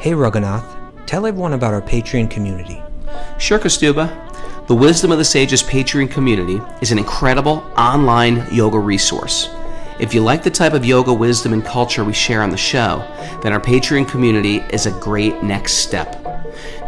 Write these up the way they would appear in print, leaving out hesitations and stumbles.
Hey Raghunath, tell everyone about our Patreon community. Sure, Kaustubha. The Wisdom of the Sages Patreon community is an incredible online yoga resource. If you like the type of yoga wisdom and culture we share on the show, then our Patreon community is a great next step.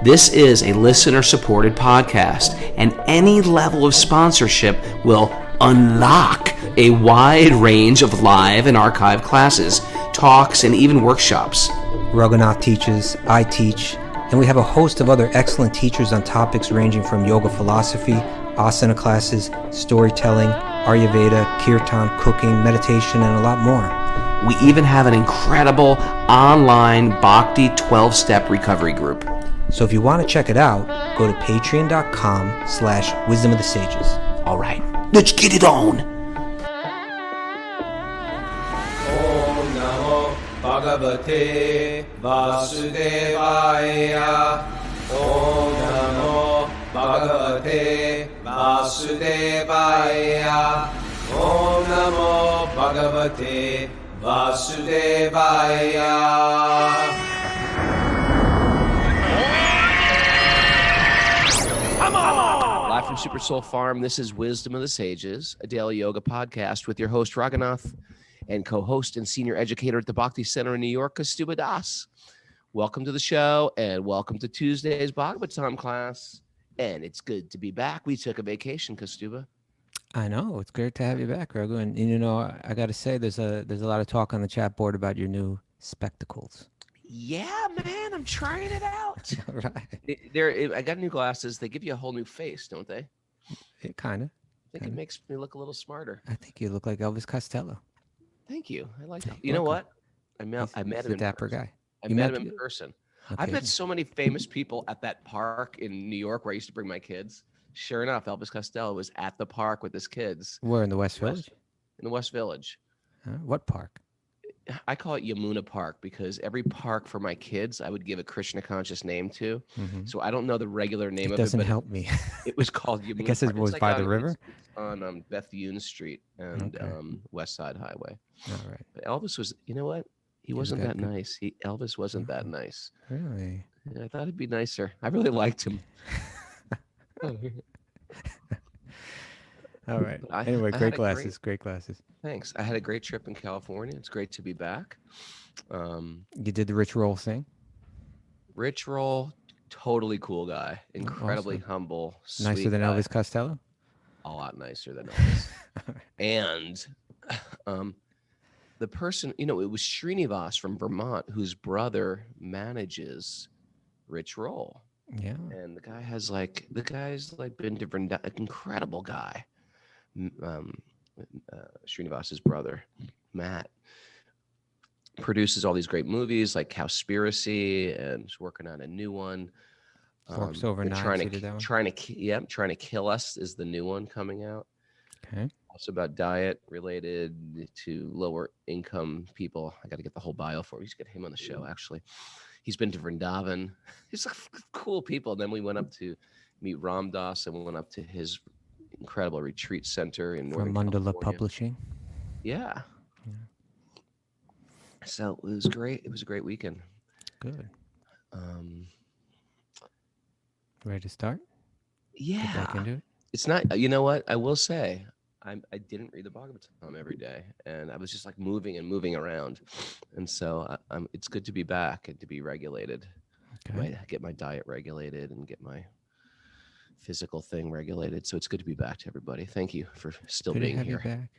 This is a listener-supported podcast, and any level of sponsorship will unlock a wide range of live and archived classes, talks, and even workshops. Raghunath teaches, I teach, and we have a host of other excellent teachers on topics ranging from yoga philosophy, asana classes, storytelling, Ayurveda, kirtan, cooking, meditation, and a lot more. We even have an incredible online Bhakti 12-step recovery group. So if you want to check it out, go to patreon.com/wisdom of the sages. All right, let's get it on. Om Namo Bhagavate Vasudevaya. Om Namo Bhagavate Vasudevaya. Om Namo Bhagavate Vasudevaya. Live from Super Soul Farm, this is Wisdom of the Sages, a daily yoga podcast with your host, Raghunath, and co-host and senior educator at the Bhakti Center in New York, Kaustubha Das. Welcome to the show, and welcome to Tuesday's Bhagavatam class. And it's good to be back. We took a vacation, Kaustubha. I know, it's great to have you back, Raghu. And you know, I got to say, there's a lot of talk on the chat board about your new spectacles. Yeah, man, I'm trying it out. Right. I got new glasses. They give you a whole new face, don't they? It kind of. I think it makes me look a little smarter. I think you look like Elvis Costello. Thank you. I like that. You know what? I met him He's a dapper person. guy. I met him in person. Okay. I've met so many famous people at that park in New York where I used to bring my kids. Sure enough, Elvis Costello was at the park with his kids. We're in the West Village? In the West Village. What park? I call it Yamuna Park because every park for my kids, I would give a Krishna-conscious name to. Mm-hmm. So I don't know the regular name of it. Doesn't help me. It was called Yamuna I guess Park. it was by the river? It's on Beth-Yun Street and West Side Highway. All right. But Elvis was, you know what? He wasn't that nice. Elvis wasn't that nice. Really? I thought he'd be nicer. I really liked him. All right. Anyway, great glasses. Great glasses. Thanks. I had a great trip in California. It's great to be back. You did the Rich Roll thing? Rich Roll, totally cool guy. Incredibly awesome. Humble. Nicer than guy. Elvis Costello? A lot nicer than Elvis. And the person, it was Srinivas from Vermont whose brother manages Rich Roll. Yeah. And the guy's been different, incredible guy. Srinivas's brother, Matt, produces all these great movies like Cowspiracy, and is working on a new one. Forks Over Knives. Trying to Kill Us is the new one coming out. Okay. Also about diet related to lower income people. I got to get the whole bio for him. We should get him on the show, actually. He's been to Vrindavan. He's cool people. Then we went up to meet Ram Dass and we went up to his incredible retreat center in Northern Mandala California. Publishing. Yeah. So it was great. It was a great weekend. Good. Ready to start? Yeah. Get back into it? It's not, you know what? I will say, I didn't read the Bhagavad-gita every day, and I was just like moving around. And so it's good to be back and to be regulated. Okay. Get my diet regulated and get my physical thing regulated. So it's good to be back to everybody. Thank you for still Good being to have here.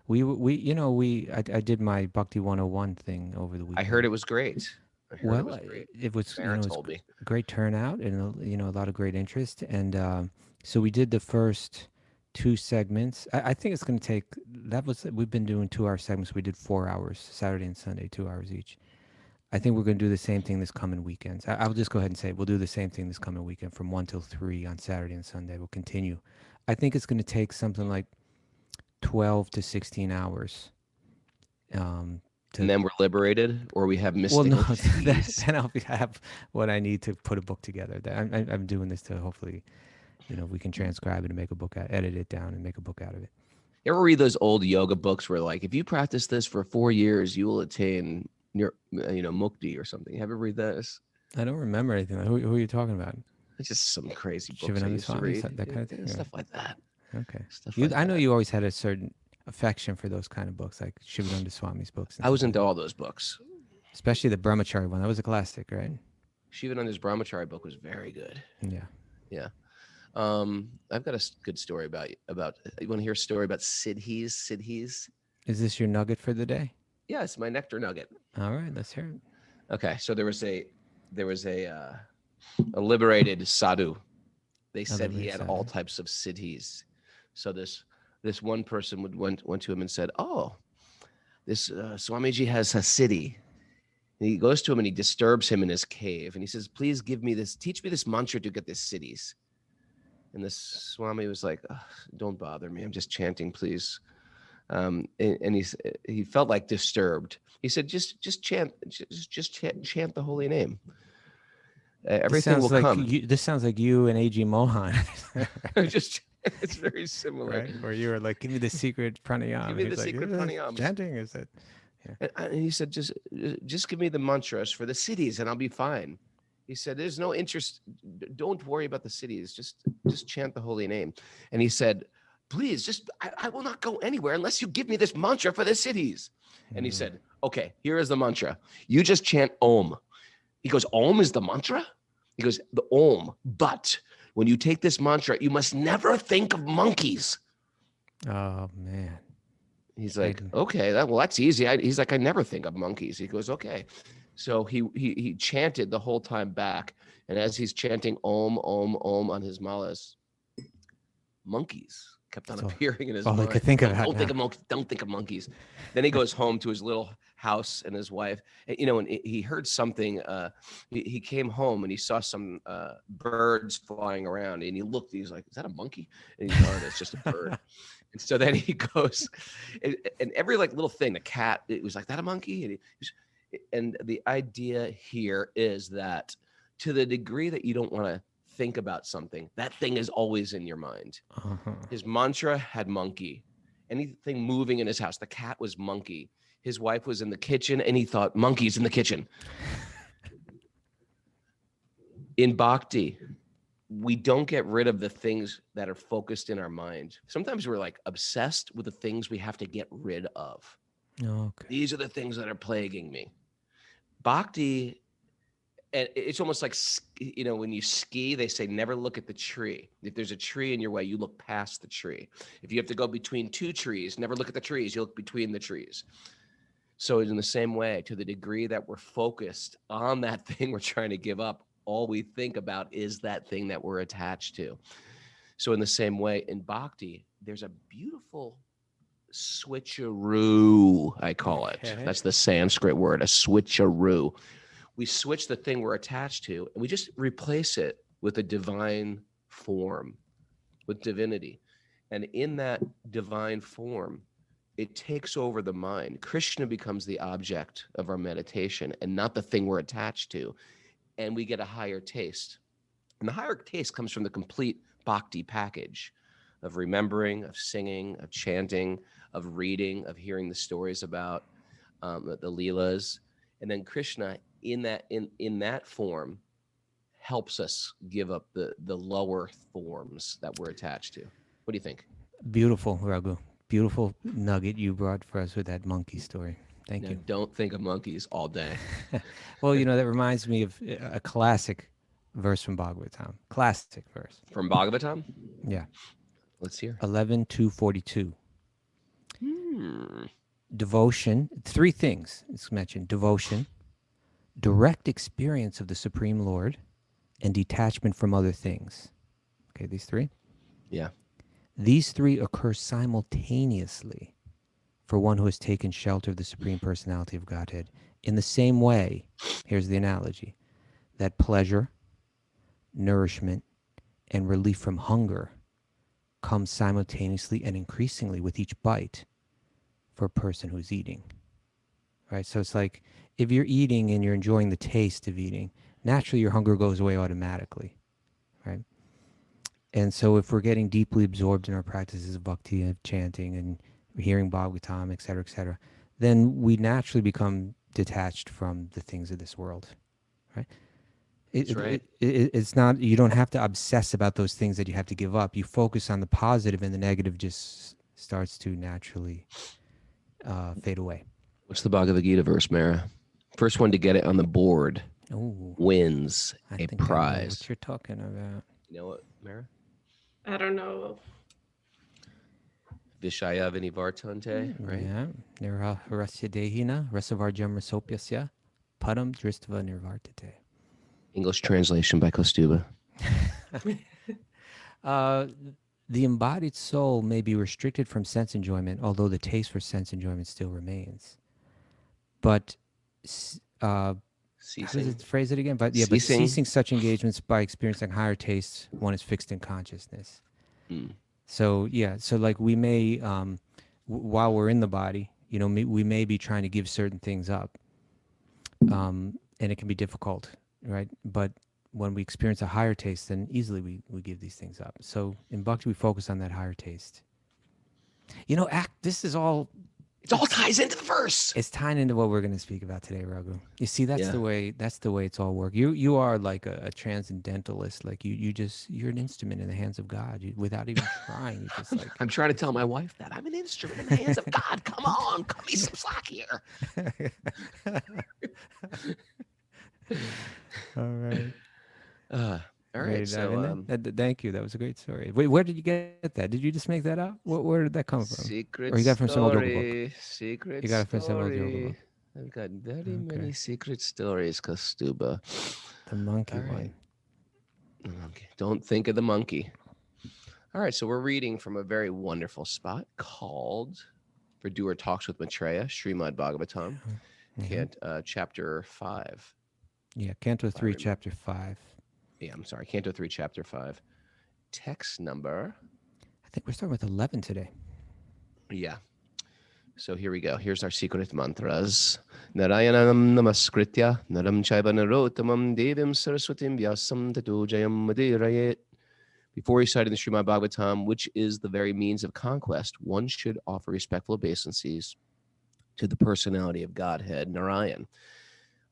you back. I did my Bhakti 101 thing over the weekend. I heard it was great. It was told me. a great turnout and a lot of great interest. And so we did the first two segments. I think it's going to take, we've been doing 2-hour segments. We did 4 hours, Saturday and Sunday, 2 hours each. I think we're going to do the same thing this coming weekend. I'll just go ahead and say we'll do the same thing this coming weekend from 1 till 3 on Saturday and Sunday. We'll continue. I think it's going to take something like 12 to 16 hours. And then we're liberated, or we have mystical. Well, no, then I'll have what I need to put a book together. I'm doing this to hopefully, we can transcribe it and make a book, edit it down and make a book out of it. You ever read those old yoga books where, like, if you practice this for 4 years, you will attain your, mukti or something? Have you ever read this? I don't remember anything. Who are you talking about? It's just some crazy books I Shivananda used to Swami, read. that kind of thing. Stuff like that. Okay. Stuff You, like I know that. you always had a certain affection for those kind of books, like Shivananda Swami's books and I was things like into that. all those books. Especially the Brahmachari one. That was a classic, right? Shivananda's Brahmachari book was very good. Yeah. Yeah. I've got a good story about. You want to hear a story about Siddhis? Siddhis. Is this your nugget for the day? Yeah, it's my nectar nugget. All right, let's hear it. Okay, so there was a liberated sadhu. They A said he liberated had all sadhu. types of siddhis. So this one person went to him and said, "Oh, this Swamiji has a siddhi." And he goes to him and he disturbs him in his cave, and he says, "Please give me this. Teach me this mantra to get this siddhis." And this Swami was like, "Don't bother me. I'm just chanting, please." And he felt like disturbed. He said, "Just chant, chant the holy name. This Everything will sounds like come." you. This sounds like you and A.G. Mohan, Just it's very similar. right? Where you were like, "Give me the secret pranayama." Give And me he the was like, secret pranayams. chanting is it? Yeah. And he said, just give me the mantras for the cities, and I'll be fine. He said, "There's no interest. Don't worry about the cities. Just chant the holy name." And he said, "Please, I will not go anywhere unless you give me this mantra for the cities." And he said, "Okay, here is the mantra. You just chant Om." He goes, "Om is the mantra?" He goes, "The Om. But when you take this mantra, you must never think of monkeys." Oh man. He's like, "Okay, that's easy." He's like, "I never think of monkeys." He goes, "Okay." So he chanted the whole time back, and as he's chanting Om Om Om on his malas, monkeys kept on appearing in his all I mind. could think about Don't think now. of monkeys. Don't think of monkeys. Then he goes home to his little house and his wife. And, and he heard something. He came home and he saw some birds flying around, and he looked. He's like, "Is that a monkey?" And he's like, "Oh, it's just a bird." And so then he goes, and every like little thing, the cat, it was like, "That a monkey?" And the idea here is that to the degree that you don't want to think about something, that thing is always in your mind. Uh-huh. His mantra had monkey. Anything moving in his house, the cat was monkey. His wife was in the kitchen, and he thought, "Monkeys in the kitchen." In bhakti, we don't get rid of the things that are focused in our mind. Sometimes we're like obsessed with the things we have to get rid of. Okay. These are the things that are plaguing me. Bhakti, and it's almost like, when you ski, they say never look at the tree. If there's a tree in your way, you look past the tree. If you have to go between two trees, never look at the trees, you look between the trees. So in the same way, to the degree that we're focused on that thing we're trying to give up, all we think about is that thing that we're attached to. So in the same way, in bhakti, there's a beautiful switcheroo, I call it. Okay. That's the Sanskrit word, a switcheroo. We switch the thing we're attached to, and we just replace it with a divine form, with divinity. And in that divine form, it takes over the mind. Krishna becomes the object of our meditation and not the thing we're attached to. And we get a higher taste. And the higher taste comes from the complete bhakti package of remembering, of singing, of chanting, of reading, of hearing the stories about the Leelas. And then Krishna, in that form, helps us give up the lower forms that we're attached to. What do you think? Beautiful, Raghu. Beautiful nugget you brought for us with that monkey story. Thank Now, you. don't think of monkeys all day. Well, that reminds me of a classic verse from Bhagavad-gita. Classic verse. From Bhagavatam? Yeah. Let's hear. 11:242. Hmm. Devotion. 3 things it's mentioned: devotion, direct experience of the Supreme Lord, and detachment from other things. Okay, these 3. Yeah. These 3 occur simultaneously for one who has taken shelter of the Supreme Personality of Godhead. In the same way, here's the analogy, that pleasure, nourishment, and relief from hunger come simultaneously and increasingly with each bite for a person who's eating. Right? So it's like if you're eating and you're enjoying the taste of eating, naturally your hunger goes away automatically. Right? And so if we're getting deeply absorbed in our practices of bhakti, of chanting and hearing Bhagavatam, et cetera, then we naturally become detached from the things of this world. Right? That's right. It's not, you don't have to obsess about those things that you have to give up. You focus on the positive, and the negative just starts to naturally fade away. What's the Bhagavad-gita verse, Mara? First one to get it on the board Oh, wins I a think I know what prize. you're talking about. You know what, Mara? I don't know. Vishaya Vinivartante, right? Yeah. Nira rasya dehina rasavarjam rasopyasya padam dristva nirvartate. English translation by Kaustubha. Uh, the embodied soul may be restricted from sense enjoyment, although the taste for sense enjoyment still remains. But how does Ceasing. it phrase it again? But yeah, but Ceasing. ceasing such engagements by experiencing higher tastes, one is fixed in consciousness. Mm. So yeah, so like we may, while we're in the body, you know, we may be trying to give certain things up, and it can be difficult, right? But when we experience a higher taste, then easily we give these things up. So in Bhakti, we focus on that higher taste. You know, this is all, It all ties into the verse. it's tying into what we're going to speak about today, Raghu. You see, that's Yeah. the way it's all work. You are like a transcendentalist. Like you're an instrument in the hands of God. Without even trying, you just like. I'm trying to tell my wife that I'm an instrument in the hands of God. Come on, cut me some slack here. All right. All Ready right. to dive in So, there? Thank you. That was a great story. Wait, where did you get that? Did you just make that up? Where did that come from? secret Or you got it from some old yoga book? story. Secret You got it from some old yoga story. book. I've got very Okay. many secret stories, Kaustubha. The monkey All right. one. The monkey. Don't think of the monkey. All right. So we're reading from a very wonderful spot called For Doer Talks with Maitreya, Srimad Bhagavatam, chapter 5. Yeah, Canto 3, remember. Chapter 5. Yeah, I'm sorry. Canto 3, chapter 5. Text number. I think we're starting with 11 today. Yeah. So here we go. Here's our secret mantras. Narayanam namaskritya naram chaiva narotamam devim saraswatim vyasam tato jayam madirayet. Before reciting the Srimad Bhagavatam, which is the very means of conquest, one should offer respectful obeisances to the personality of Godhead, Narayan.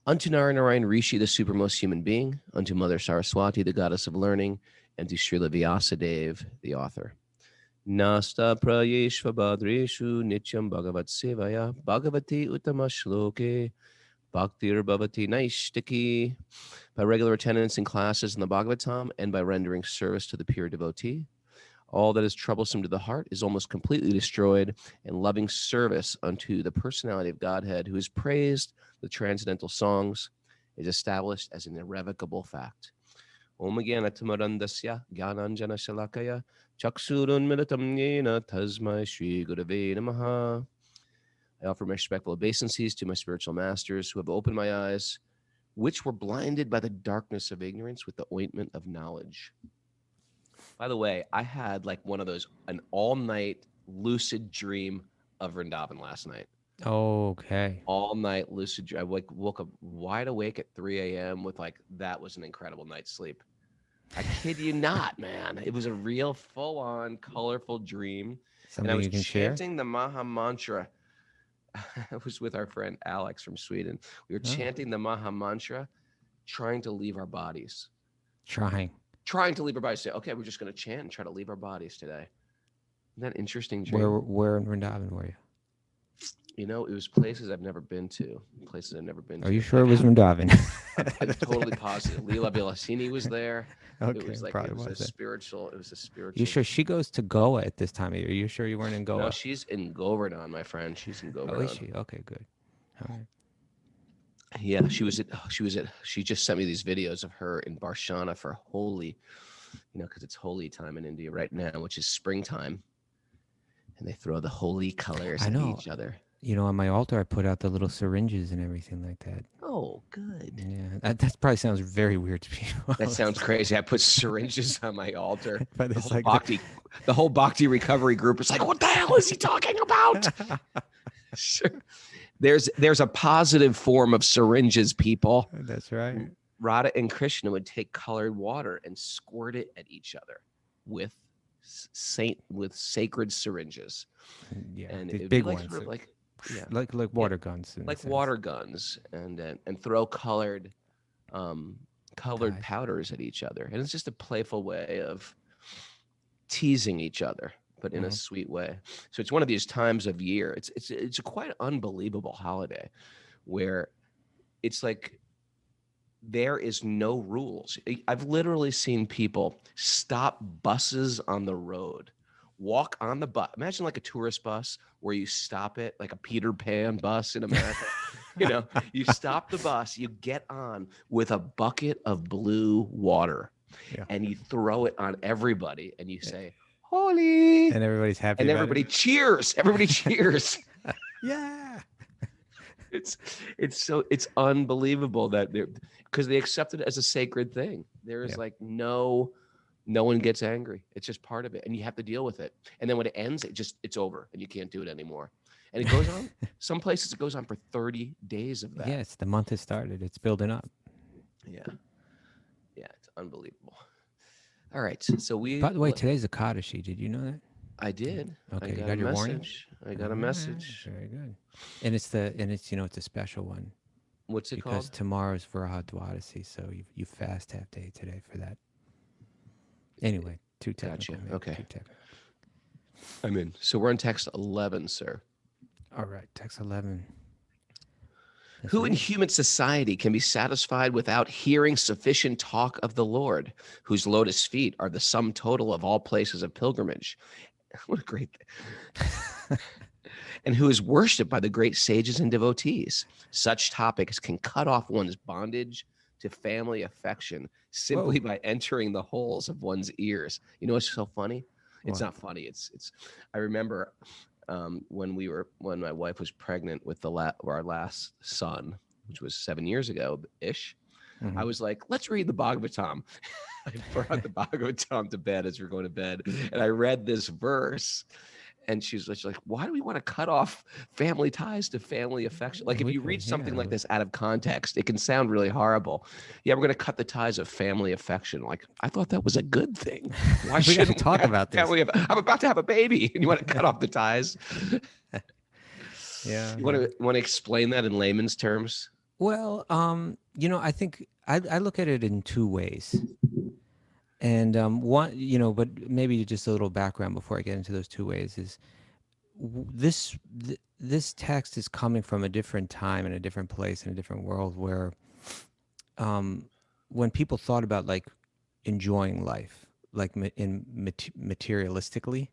Unto Narayan Rishi, the supermost human being, unto Mother Saraswati, the goddess of learning, and to Srila Vyasadeva, the author. Nasta prayeshva badreshu nityam bhagavat sevaya bhagavati uttama shloke bhaktir bhavati naishtaki. By regular attendance in classes in the Bhagavatam and by rendering service to the pure devotee, all that is troublesome to the heart is almost completely destroyed, and loving service unto the personality of Godhead, who is praised with transcendental songs, is established as an irrevocable fact. Om Gyanatamurandasya Gyananjana Shalakaya Chaksurun Militam Yena Tasmai Shri Gurave Namaha. I offer my respectful obeisances to my spiritual masters who have opened my eyes, which were blinded by the darkness of ignorance with the ointment of knowledge. By the way, I had like one of those, an all-night lucid dream of Vrindavan last night. Okay. All night lucid dream. I woke up wide awake at 3 a.m. with like, that was an incredible night's sleep. I kid you not, man. It was a real full-on colorful dream. Something and I was you can share? chanting the Maha Mantra. I was with our friend Alex from Sweden. We were chanting the Maha Mantra, trying to leave our bodies. Trying to leave our bodies. Say, okay, we're just going to chant and try to leave our bodies today. Isn't that interesting dream? Where in Vrindavan were you? You know, it was places I've never been to. Are you sure it was Vrindavan? I'm totally positive. Leela Vilasini was there. Okay, It was like probably it was a was it. spiritual. It was a spiritual. You sure she goes to Goa at this time of year? Are you sure you weren't in Goa? No, she's in Govardhan, my friend. She's in Govardhan. Oh, is she? Okay, good. All right. Yeah, she just sent me these videos of her in Barshana for holy, because it's holy time in India right now, which is springtime. And they throw the holy colors at each other. You know, on my altar, I put out the little syringes and everything like that. Oh, good. Yeah, that probably sounds very weird to people. That sounds crazy. I put syringes on my altar. But The it's whole, like the whole Bhakti recovery group is like, what the hell is he talking about? Sure. There's a positive form of syringes, people. That's right. Radha and Krishna would take colored water and squirt it at each other with sacred syringes. Yeah, And these it'd big be like ones. sort of like Like water guns. like water guns, and throw colored colored ties. powders at each other. And it's just a playful way of teasing each other, but in a Hmm. sweet way. So it's one of these times of year. It's a quite unbelievable holiday where it's like there is no rules. I've literally seen people stop buses on the road, walk on the bus. Imagine like a tourist bus where you stop it, like a Peter Pan bus in America. You know, you stop the bus, you get on with a bucket of blue water Yeah. and you throw it on everybody and you say, "Holy," And everybody's happy and about it. everybody cheers. Everybody cheers. Yeah. It's it's unbelievable that they're because they accept it as a sacred thing. There is Yeah. like no one gets angry. It's just part of it, and you have to deal with it. And then when it ends, it's over, and you can't do it anymore. And it goes on. Some places it goes on for 30 days of that. Yes, the month has started. It's building up. Yeah, yeah, it's unbelievable. All right, so By the way, today's Akadashi. Did you know that? I did. I Okay, you got a got your warning. message. I All got a right, message. very good. And it's it's a special one What's it because called? tomorrow's Varaha, so you fast half day today for that. Anyway, too Gotcha. technical, man. Okay, Too technical. I'm in. So we're on text 11, sir. All right, text 11. Let's Who in read. human society can be satisfied without hearing sufficient talk of the Lord, whose lotus feet are the sum total of all places of pilgrimage? What a great thing. And who is worshipped by the great sages and devotees. Such topics can cut off one's bondage to family affection simply Whoa. by entering the holes of one's ears. You know what's so funny? It's What? not funny. It's. I remember when my wife was pregnant with our last son, which was 7 years ago ish. I Mhm. was like, let's read the Bhagavatam. I brought the Bhagavatam to bed as we were going to bed, and I read this verse. And she's like, why do we want to cut off family ties to family affection? Like, if We you read could, something yeah. like this out of context, it can sound really horrible. Yeah, we're going to cut the ties of family affection. Like, I thought that was a good thing. Why We got to shouldn't we talk have about this. family? I'm about to have a baby, and you want to cut off the ties? Yeah, You yeah. want to explain that in layman's terms? Well, I think I look at it in two ways. And one, but maybe just a little background before I get into those two ways is this text is coming from a different time and a different place in a different world where um, when people thought about like enjoying life, like materialistically,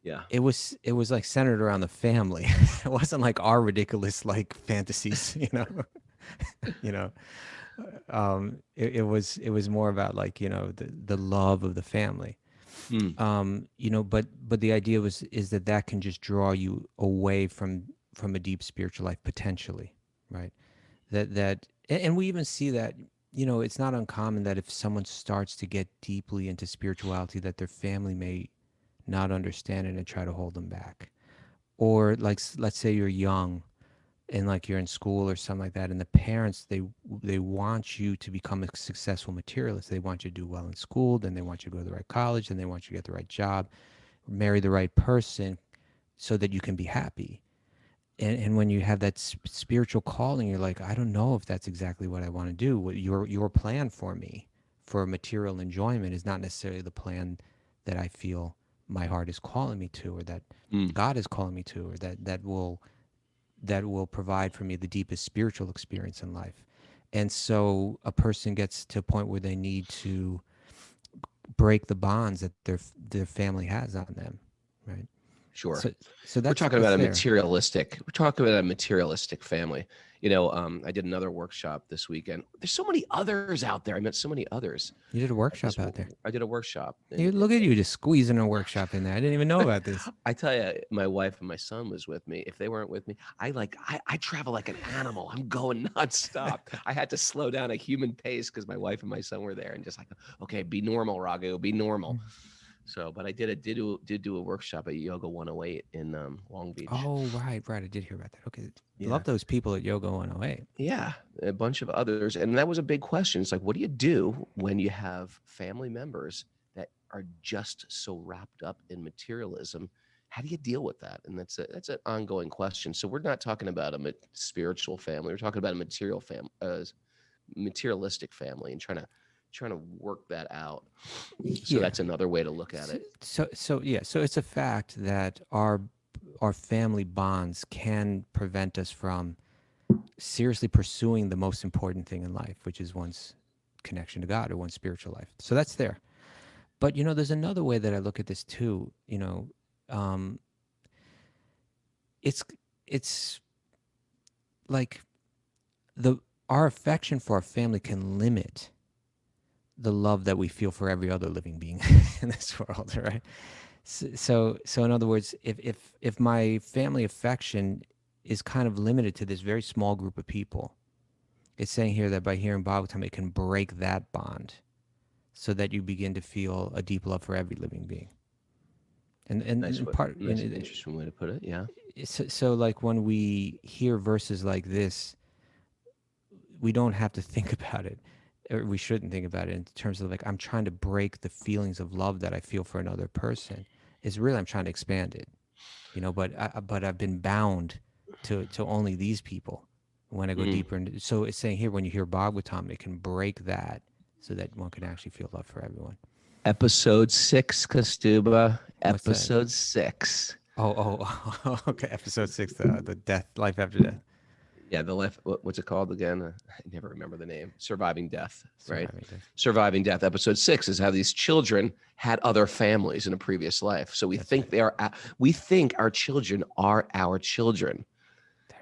Yeah, it was like centered around the family. It wasn't like our ridiculous like fantasies, you know. It was more about like the love of the family. mm, But the idea is that can just draw you away from a deep spiritual life potentially, right? And we even see that it's not uncommon that if someone starts to get deeply into spirituality, that their family may not understand it and try to hold them back. Or like let's say you're young and like you're in school or something like that, and the parents they want you to become a successful materialist. They want you to do well in school, then they want you to go to the right college, then they want you to get the right job, marry the right person, so that you can be happy. And when you have that spiritual calling, you're like, I don't know if that's exactly what I want to do. What your plan for me for material enjoyment is not necessarily the plan that I feel my heart is calling me to, or that mm, God is calling me to, or that will provide for me the deepest spiritual experience in life. And so a person gets to a point where they need to break the bonds that their family has on them, right? sure. So that's We're there. talking about a materialistic family. I did another workshop this weekend. There's so many others out there. I met so many others. You did a At this, workshop out there. I did a workshop, You look at you just squeezing a workshop in there. I didn't even know about this. I tell you, my wife and my son was with me. If they weren't with me, I travel like an animal. I'm going nonstop. I had to slow down a human pace because my wife and my son were there, and just like, okay, be normal, Raghu, be normal. So, but I did do a workshop at Yoga 108 in Long Beach. Oh, right. I did hear about that. Okay. Yeah, Love those people at Yoga 108. yeah, a bunch of others, and that was a big question. It's like, what do you do when you have family members that are just so wrapped up in materialism? How do you deal with that? And that's an ongoing question. So we're not talking about a spiritual family. We're talking about a materialistic family and trying to work that out. So Yeah. that's another way to look at it. So yeah, so it's a fact that our family bonds can prevent us from seriously pursuing the most important thing in life, which is one's connection to God or one's spiritual life. So that's there. But there's another way that I look at this too. Um, it's it's like the our affection for our family can limit the love that we feel for every other living being in this world, right? So in other words, if my family affection is kind of limited to this very small group of people, it's saying here that by hearing Bhagavatam, it can break that bond, so that you begin to feel a deep love for every living being. And part Nice, interesting way to put it. Yeah. so like when we hear verses like this, we don't have to think about it, or we shouldn't think about it in terms of like I'm trying to break the feelings of love that I feel for another person. It's really I'm trying to expand it, but I've been bound to only these people. When I go Mm. deeper, so it's saying here when you hear Bhagavatam, it can break that so that one can actually feel love for everyone. Episode 6, Kaustubha. What's that? Episode 6. Okay. Episode 6, the death, life after death, Yeah, the life. What's it called again? I never remember the name. Surviving Death, right? surviving death. Surviving Death. Episode 6 is how these children had other families in a previous life. So we That's think right. we think our children are our children,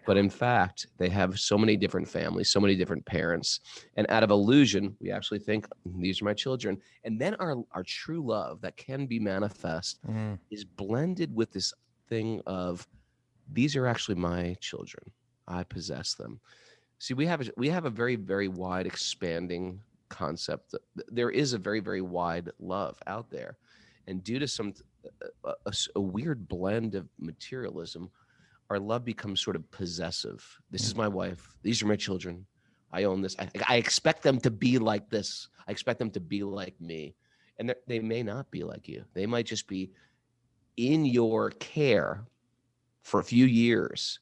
but in fact, they have so many different families, so many different parents, and out of illusion, we actually think these are my children. And then our true love that can be manifest Mm, is blended with this thing of these are actually my children. I possess them. See, we have a very, very wide expanding concept. There is a very, very wide love out there, and due to a weird blend of materialism, our love becomes sort of possessive. This mm, is my wife. These are my children. I own this. I expect them to be like this. I expect them to be like me, and they may not be like you. They might just be in your care for a few years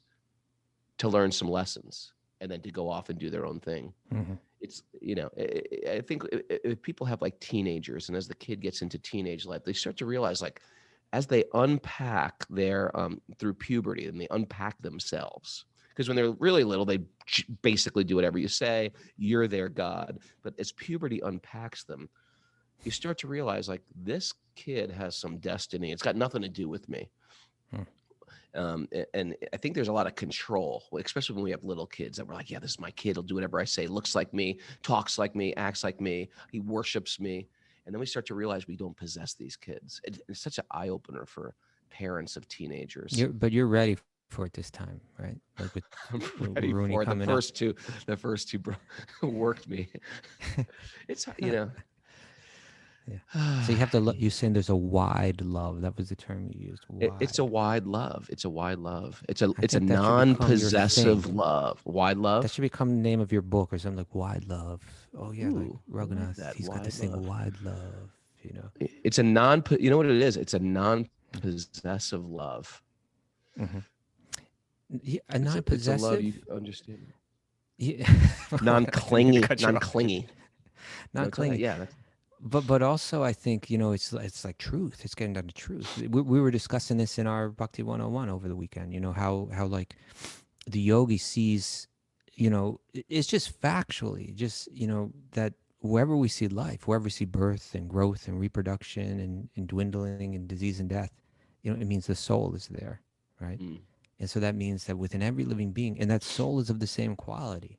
to learn some lessons and then to go off and do their own thing. mhm. It's I think if people have like teenagers, and as the kid gets into teenage life, they start to realize, like, as they unpack their through puberty, and they unpack themselves, because when they're really little, they basically do whatever you say. You're their god. But as puberty unpacks them, you start to realize, like, this kid has some destiny. It's got nothing to do with me. Hmm. And I think there's a lot of control, especially when we have little kids, that we're like, yeah, this is my kid. He'll do whatever I say, looks like me, talks like me, acts like me. He worships me. And then we start to realize we don't possess these kids. It's such an eye opener for parents of teenagers. But you're ready for it this time, right? Like with I'm ready Rooney for it. coming up. The first two worked me. It's, you know, Yeah. So you have to. You saying there's a wide love. That was the term you used. it's a Wide. wide love. It's a wide love. I It's a think that should become your non-possessive thing. love. Wide That love. should become the name of your book or something like Wide Love. Oh yeah, like Ooh, I like Raghunath. that. He's got Wide this thing, love. Wide Love. You know. It's a you know what it is? It's a non-possessive love. Mm-hmm. Yeah, a It's a love you non-possessive. understand. Yeah. I didn't mean to Non-clingy, cut you off. non-clingy. Not clingy. Yeah, that's But also I think it's like truth. It's getting down to truth. We were discussing this in our Bhakti 101 over the weekend. How like the yogi sees, it's just factually, just that wherever we see life, wherever we see birth and growth and reproduction and dwindling and disease and death, it means the soul is there, right? mm, And so that means that within every living being, and that soul is of the same quality,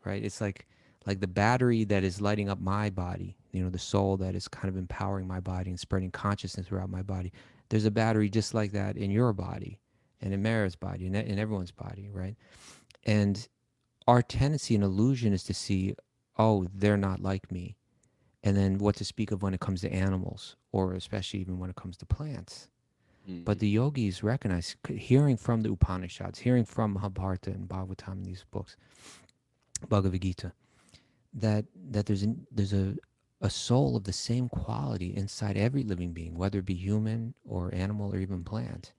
right? It's like the battery that is lighting up my body, the soul that is kind of empowering my body and spreading consciousness throughout my body. There's a battery just like that in your body and in Mara's body and in everyone's body, right? And our tendency and illusion is to see, oh, they're not like me. And then what to speak of when it comes to animals, or especially even when it comes to plants. But mm, the yogis recognize, hearing from the Upanishads, hearing from Mahabharata and Bhagavatam, these books, Bhagavad-gita, that there's a soul of the same quality inside every living being, whether it be human or animal or even plant.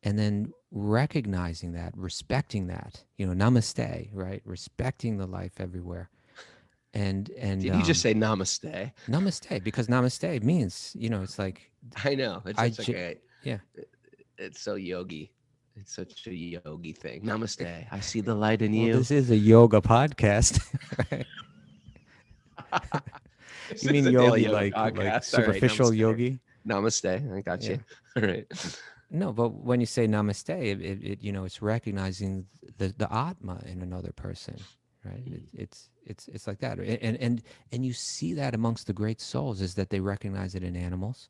And then recognizing that, respecting that, namaste, right? Respecting the life everywhere, And Did you just say namaste? namaste, because namaste means, it's like I know. It's I such like j- a yeah. it's so yogi. It's such a yogi thing. Namaste. I see the light in Well, you. this is a yoga podcast, right? This You is mean a daily yogi yoga like podcast. All right, superficial namaste. yogi? Namaste. I got Yeah. you. All right. No, but when you say namaste, it's recognizing the atma in another person, right? It's like that, and you see that amongst the great souls is that they recognize it in animals,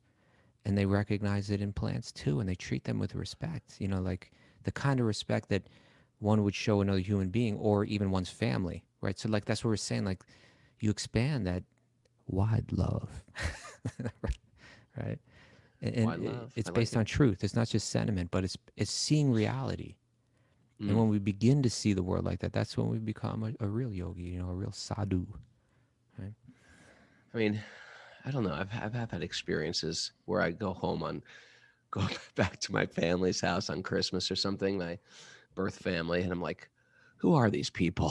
and they recognize it in plants too, and they treat them with respect. Like the kind of respect that one would show another human being or even one's family, right? So like that's what we're saying. Like you expand that wide love, right? And Why love? it's I like based on it. truth. It's not just sentiment, but it's seeing reality. And Mm. when we begin to see the world like that, that's when we become a real yogi, a real sadhu, right? I mean, I don't know. I've had experiences where I go back to my family's house on Christmas or something, my birth family, and I'm like, who are these people?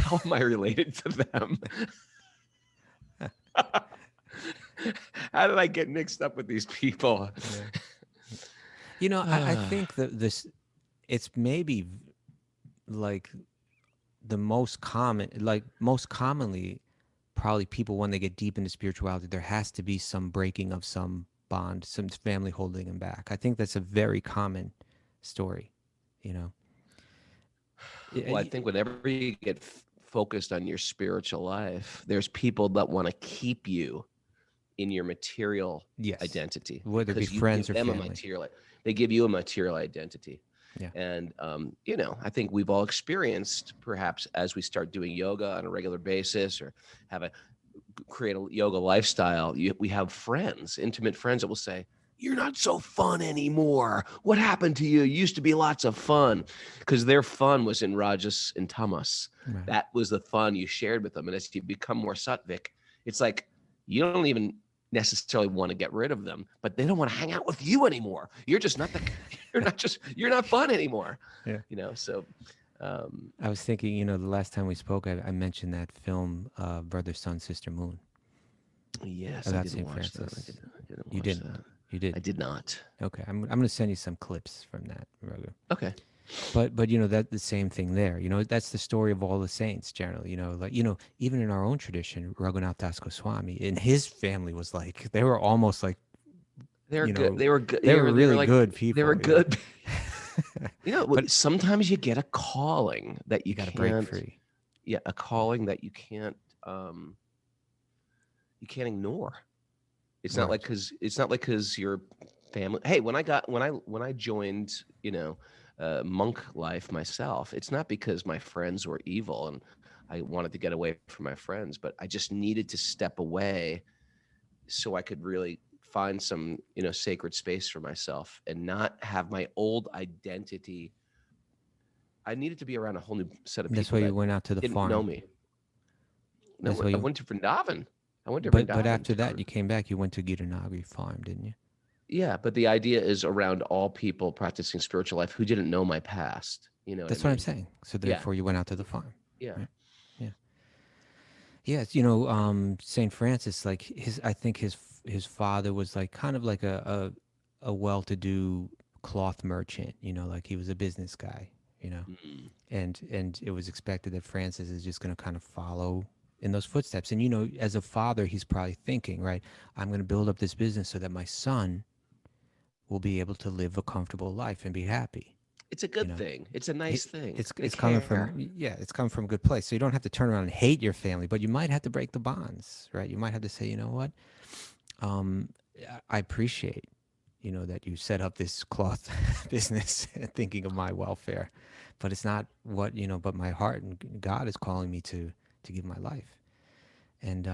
How am I related to them? How did I get mixed up with these people? Yeah. I think that it's maybe like the most commonly, probably people when they get deep into spirituality, there has to be some breaking of some bond, some family holding them back. I think that's a very common story, you know. Well, I think whenever you get focused on your spiritual life, there's people that want to keep you in your material Yes, identity whether it be because you friends give or them a family. material, they give you a material identity. Yeah. And, I think we've all experienced perhaps as we start doing yoga on a regular basis or have a create a yoga lifestyle, we have friends, intimate friends that will say, you're not so fun anymore. What happened to you? You used to be lots of fun because their fun was in Rajas and Tamas. Right. That was the fun you shared with them. And as you become more sattvic, it's like you don't even necessarily want to get rid of them, but they don't want to hang out with you anymore. You're just not you're not fun anymore. Yeah. So I was thinking, the last time we spoke, I mentioned that film, Brother, Sun, Sister, Moon, yes, I about didn't St. watch that. Francis. I didn't You watch didn't. that. You I didn't. did not. Okay. I'm going to send you some clips from that, Raghu. Okay. But that the same thing there. That's the story of all the saints generally. Like even in our own tradition, Raghunath Das Goswami and his family was like they were almost like They're good. They were good. they were They were really like good they were people. good. But Sometimes you get a calling that you got to break free. yeah, a calling that you can't ignore. Right. It's not like cuz your family. Hey, when I joined, monk life myself, it's not because my friends were evil and I wanted to get away from my friends, but I just needed to step away so I could really find some, sacred space for myself and not have my old identity. I needed to be around a whole new set of That's people why you that went out to the didn't know farm. me. That's No, why I you. went to Vrindavan. I went to But Vrindavan after to that, you came back. You went to Gitanagari Farm, didn't you? yeah, but the idea is around all people practicing spiritual life who didn't know my past. You know what I That's what I'm mean? saying. So Yeah, therefore, you went out to the farm, yeah. right? Yeah. Yes. Saint Francis, like I think his father was like kind of like a well-to-do cloth merchant. Like he was a business guy. You know, Mm. and it was expected that Francis is just going to kind of follow in those footsteps. And as a father, he's probably thinking, right, I'm going to build up this business so that my son will be able to live a comfortable life and be happy. It's a You good know, thing. It's a it, nice thing. They it's coming from, care. it's coming from a good place. So you don't have to turn around and hate your family, but you might have to break the bonds, right? You might have to say, you know what, um, I appreciate, that you set up this cloth business thinking of my welfare, but it's not what but my heart and God is calling me to give my life. And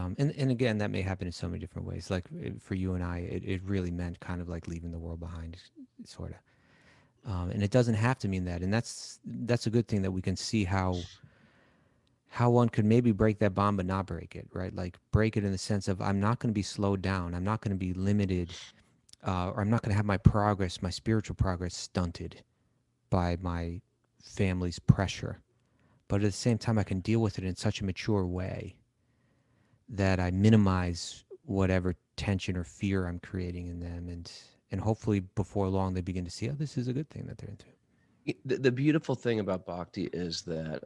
again, that may happen in so many different ways. Like for you and I, it really meant kind of like leaving the world behind, sort of. And it doesn't have to mean that. And that's a good thing that we can see how one could maybe break that bond but not break it, right? Like break it in the sense of I'm not going to be slowed down. I'm not going to be limited, or I'm not going to have my progress, my spiritual progress, stunted by my family's pressure. But at the same time, I can deal with it in such a mature way that I minimize whatever tension or fear I'm creating in them, and hopefully before long they begin to see, oh, this is a good thing that they're into. The beautiful thing about bhakti is that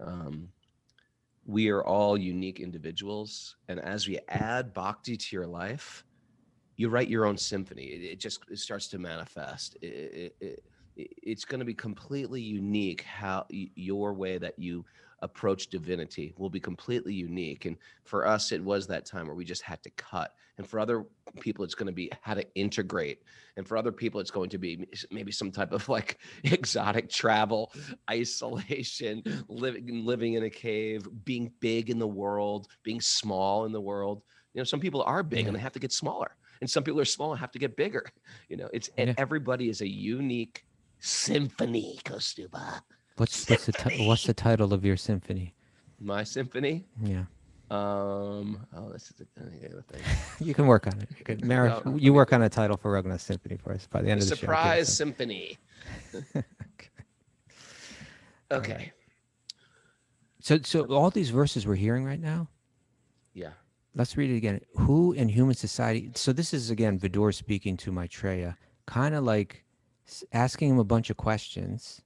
we are all unique individuals, and as we add bhakti to your life, you write your own symphony. It starts to manifest. It's going to be completely unique. How your way that you approach divinity will be completely unique. And for us, it was that time where we just had to cut. And for other people, it's going to be how to integrate. And for other people, it's going to be maybe some type of like exotic travel, isolation, living in a cave, being big in the world, being small in the world. You know, some people are big Yeah. and they have to get smaller, and some people are small and have to get bigger. You know, it's Yeah. everybody is a unique symphony, Kaustubha. What's the title of your symphony? My symphony. Yeah. Oh, this is a thing. You can work on it. You can, Mara, No, you work on a title for Raghunath Symphony for us by the the end of the show. Give us surprise some. symphony. All Okay. right. So all these verses we're hearing right now, Yeah. let's read it again. Who in human society? So this is again Vidor speaking to Maitreya, kind of like asking him a bunch of questions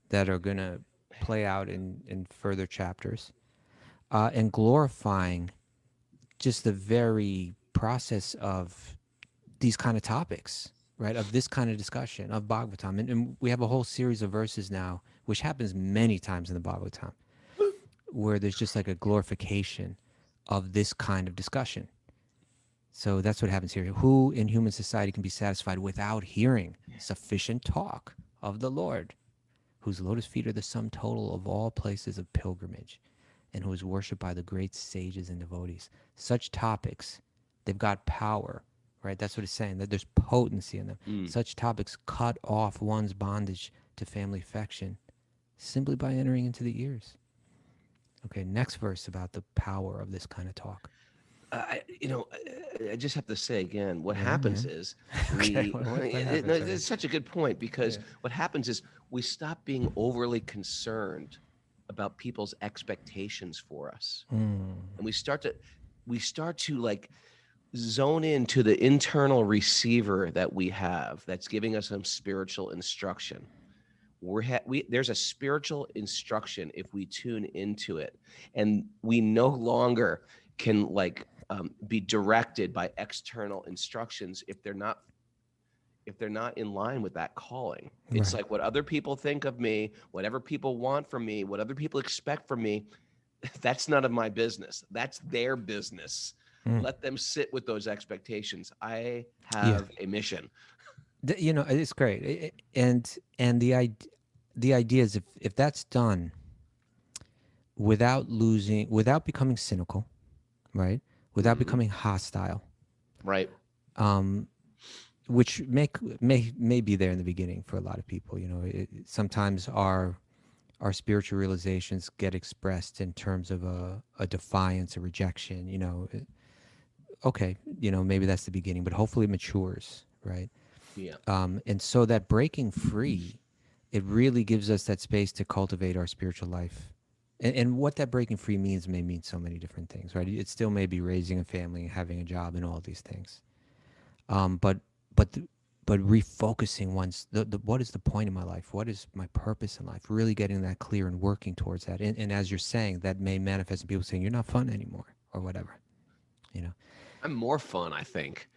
that are gonna play out in further chapters, and glorifying just the very process of these kind of topics, right? Of this kind of discussion of Bhagavatam, and we have a whole series of verses now, which happens many times in the Bhagavatam, where there's just like a glorification of this kind of discussion. So that's what happens here. Who in human society can be satisfied without hearing sufficient talk of the Lord, whose lotus feet are the sum total of all places of pilgrimage, and who is worshipped by the great sages and devotees? Such topics, they've got power, right? That's what it's saying, that there's potency in them. Such topics cut off one's bondage to family affection simply by entering into the ears. Okay, next verse about the power of this kind of talk. I just have to say again, what Yeah, happens yeah. is Okay, we, what no, happens? All right. it's such a good point, because Yeah. what happens is we stop being overly concerned about people's expectations for us. And we start to like zone into the internal receiver that we have that's giving us some spiritual instruction. There's a spiritual instruction if we tune into it, and we no longer can like be directed by external instructions if they're not in line with that calling. It's Right. like what other people think of me, whatever people want from me, what other people expect from me. That's none of my business. That's their business. Mm. Let them sit with those expectations. I Yeah. have a mission. You know, it's great. And the idea is if that's done without becoming cynical, right? Without becoming hostile, Right. um, which may be there in the beginning for a lot of people. You know, sometimes our spiritual realizations get expressed in terms of a defiance, a rejection. You know, okay, you know, maybe that's the beginning, but hopefully it matures, right? Yeah. And so that breaking free, it really gives us that space to cultivate our spiritual life. And what that breaking free means may mean so many different things, right? It still may be raising a family, having a job, and all these things. But but but refocusing the what is the point of my life? What is my purpose in life? Really getting that clear and working towards that. And as you're saying, that may manifest in people saying you're not fun anymore or whatever. You know. I'm more fun, I think.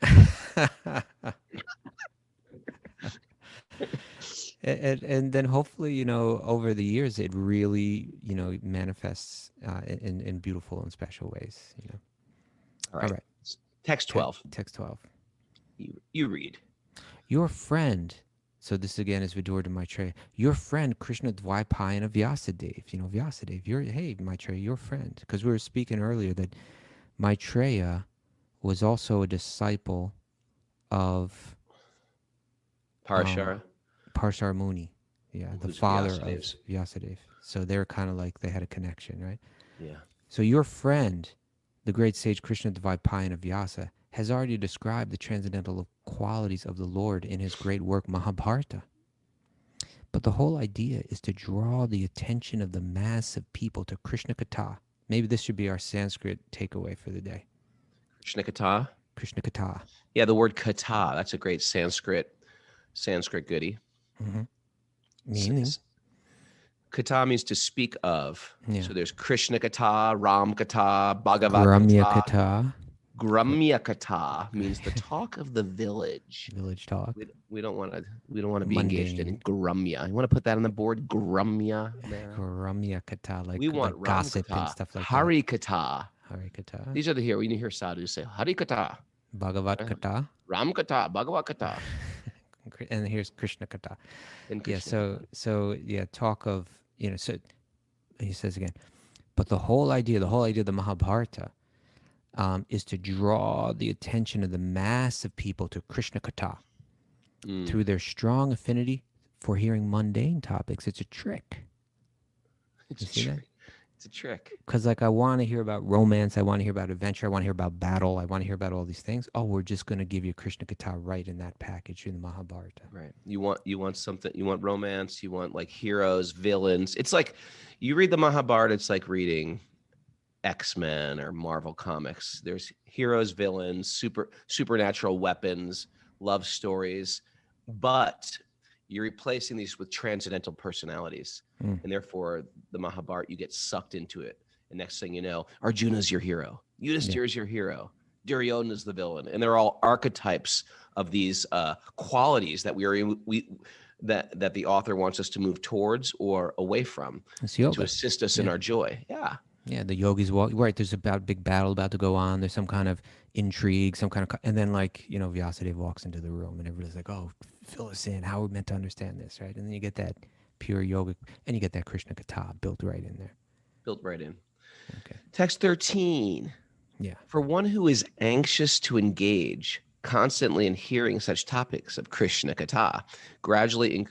And then hopefully, you know, over the years it really, you know, manifests in beautiful and special ways, you know. All All right. right. Text 12. Text 12. You read. Your friend, so this again is Vidur to Maitreya, your friend Krishna Dvaipayana Vyasadeva, you know, Vyasadeva, hey Maitreya, your friend, because we were speaking earlier that Maitreya was also a disciple of Parashara. Parshar Muni, yeah, the Who's father Vyasadev's. of Vyasadeva. So they're kind of like, they had a connection, right? Yeah. So your friend, the great sage Krishna Dvaipayana Vyasa, has already described the transcendental qualities of the Lord in his great work Mahabharata. But the whole idea is to draw the attention of the mass of people to Krishna-katha. Maybe this should be our Sanskrit takeaway for the day. Krishna-katha. Krishna-katha. Yeah, the word kata. That's a great Sanskrit goodie. Mm-hmm. S- Meaning? s- Kata means to speak of. Yeah. So there's Krishna-katha, Ram-katha, Bhagavad-gita. Gramya-katha. Gramya-katha means the talk of the village. Village talk. We don't want to be engaged in Mundane. Gramya. You want to put that on the board, Gramya, Mara? Gramya-katha, We want like gossip and Ram-katha, stuff like that. Hari-katha. Harikatha. These are the here. When you hear sadhus say Hari-katha, Bhagavad-katha. Ram-katha, Bhagavad-katha, And here's Krishna-katha. and Yeah, Krishna-katha. so yeah, talk of, so he says again, but the whole idea of the Mahabharata is to draw the attention of the mass of people to Krishna-katha through their strong affinity for hearing mundane topics. It's a trick. It's You a see that? trick. It's a trick. Because like I want to hear about romance, I want to hear about adventure, I want to hear about battle, I want to hear about all these things. Oh, we're just going to give you Krishna-katha right in that package in the Mahabharata. Right. You want something. You want romance. You want like heroes, villains. It's like you read the Mahabharata. It's like reading X-Men or Marvel comics. There's heroes, villains, supernatural weapons, love stories, but you're replacing these with transcendental personalities, and therefore the Mahabharata, you get sucked into it. And next thing you know, Arjuna's your hero, Yudhishthira's your hero, Duryodhana's the villain, and they're all archetypes of these qualities that that the author wants us to move towards or away from It's to yoga. assist us in our joy. Yeah. Yeah, the yogis walk right. There's a big battle about to go on. There's some kind of intrigue, some kind of, and then like Vyasadeva walks into the room, and everybody's like, "Oh, fill us in. How are we meant to understand this?" Right? And then you get that pure yoga, and you get that Krishna-katha built right in there. Built right in. Okay. Text 13. Yeah. For one who is anxious to engage constantly in hearing such topics of Krishna-katha, gradually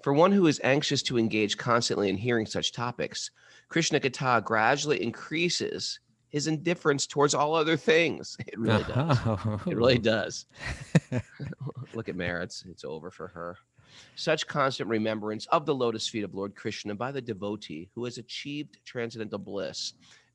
for one who is anxious to engage constantly in hearing such topics, Krishna-katha gradually increases his indifference towards all other things. It really does. It really does. Look at Mara. It's over for her. Such constant remembrance of the lotus feet of Lord Krishna by the devotee who has achieved transcendental bliss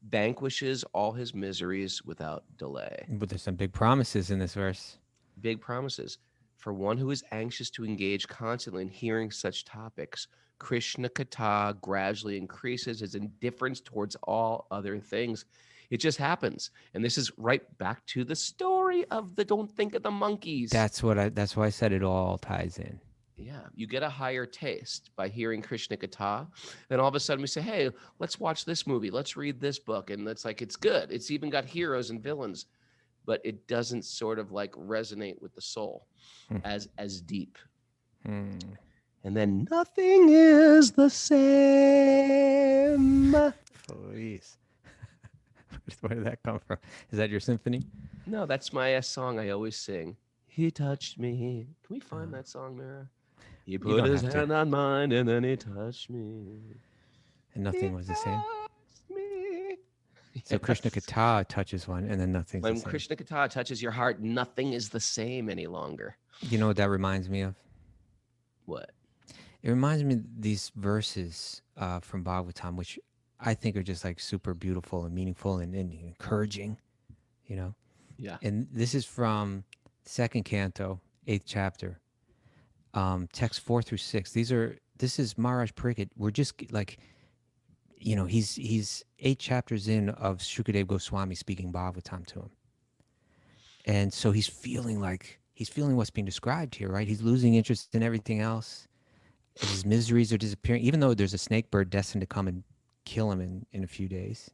vanquishes all his miseries without delay. But there's some big promises in this verse. Big promises. For one who is anxious to engage constantly in hearing such topics, Krishna-katha gradually increases his indifference towards all other things. It just happens. And this is right back to the story of the don't think of the monkeys. That's why I said it all ties in. Yeah, you get a higher taste by hearing Krishna-katha. Then all of a sudden we say, hey, let's watch this movie. Let's read this book. And it's like, it's good. It's even got heroes and villains, but it doesn't sort of like resonate with the soul as deep. And then nothing is the same. Please. Where did that come from? Is that your symphony? No, that's my song I always sing. He touched me. Can we find that song, Mara? He put his hand on mine and then he touched me. And nothing was the same. Me. So Krishna-katha touches one, and then nothing's the When same. Krishna-katha touches your heart, nothing is the same any longer. You know what that reminds me of? What? It reminds me of these verses from Bhagavatam, which I think are just like super beautiful and meaningful and encouraging, Yeah. And this is from 2nd canto, 8th chapter, text 4 through 6. This is Maharaj Pariksit. We're just like, he's 8 chapters in of Shukadeva Goswami speaking Bhagavatam to him. And so he's feeling what's being described here, right? He's losing interest in everything else. His miseries are disappearing, even though there's a snake bird destined to come and kill him in a few days,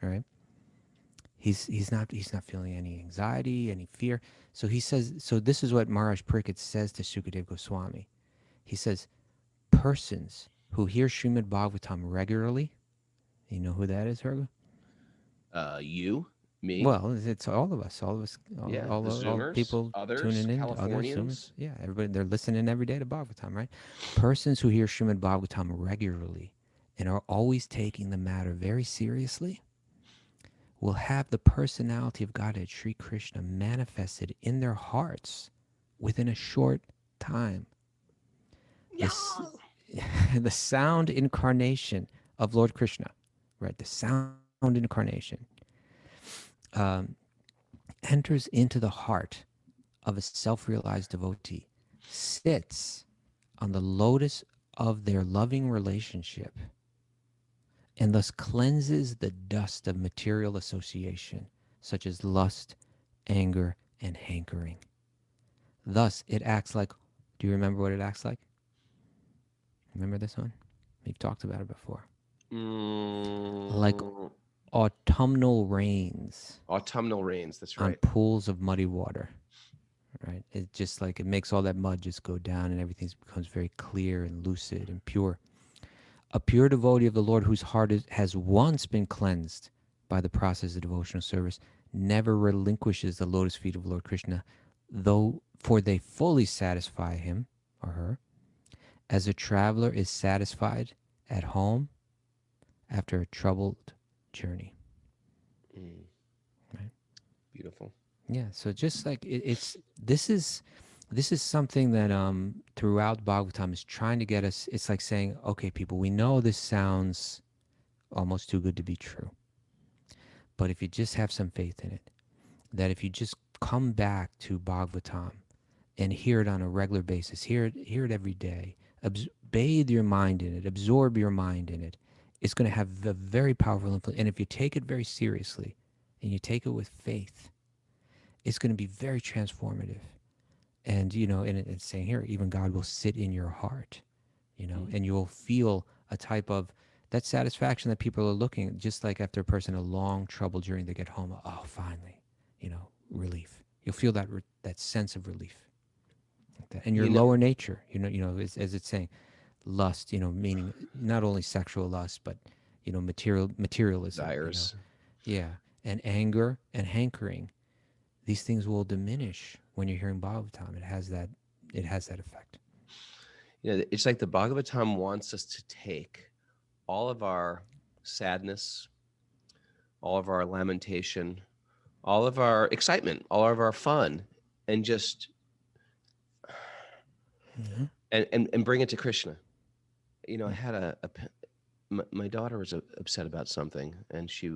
right? He's not feeling any anxiety, any fear. So he says, so this is what Maharaj Pariksit says to Shukadeva Goswami. He says, persons who hear Srimad Bhagavatam regularly, you know who that is, Herga? You, me. Well, it's all of us, all the all people others, tuning in, Californians. yeah, everybody, they're listening every day to Bhagavatam, right? Persons who hear Srimad Bhagavatam regularly and are always taking the matter very seriously will have the personality of Godhead, Sri Krishna, manifested in their hearts within a short time. The sound incarnation of Lord Krishna, right? The sound incarnation um, enters into the heart of a self-realized devotee, sits on the lotus of their loving relationship, and thus cleanses the dust of material association, such as lust, anger, and hankering. Thus, it acts like, do you remember what it acts like? Remember this one? We've talked about it before. Like Mm, autumnal rains autumnal rains. That's on right. pools of muddy water, right? It just like it makes all that mud just go down and everything becomes very clear and lucid and pure. A pure devotee of the Lord whose heart has once been cleansed by the process of devotional service never relinquishes the lotus feet of Lord Krishna, though for they fully satisfy him or her, as a traveler is satisfied at home after a troubled journey. Mm, Right? beautiful. Yeah. So just like it's this is something that throughout Bhagavatam is trying to get us. It's like saying, okay, people, we know this sounds almost too good to be true, but if you just have some faith in it, that if you just come back to Bhagavatam and hear it on a regular basis, hear it every day, bathe your mind in it, absorb your mind in it, it's going to have a very powerful influence. And if you take it very seriously and you take it with faith, it's going to be very transformative. And, and it's saying here, even God will sit in your heart, Mm. and you'll feel a type of that satisfaction that people are looking, just like after a person a long trouble journey, they get home, oh, finally, relief. You'll feel that sense of relief. Like that. And your You know, lower nature, as it's saying, lust, meaning not only sexual lust, but, materialism, desires. yeah, and anger and hankering. These things will diminish when you're hearing Bhagavatam. It has that effect. It's like the Bhagavatam wants us to take all of our sadness, all of our lamentation, all of our excitement, all of our fun, and just Mm-hmm. and bring it to Krishna. I had my daughter was upset about something, and she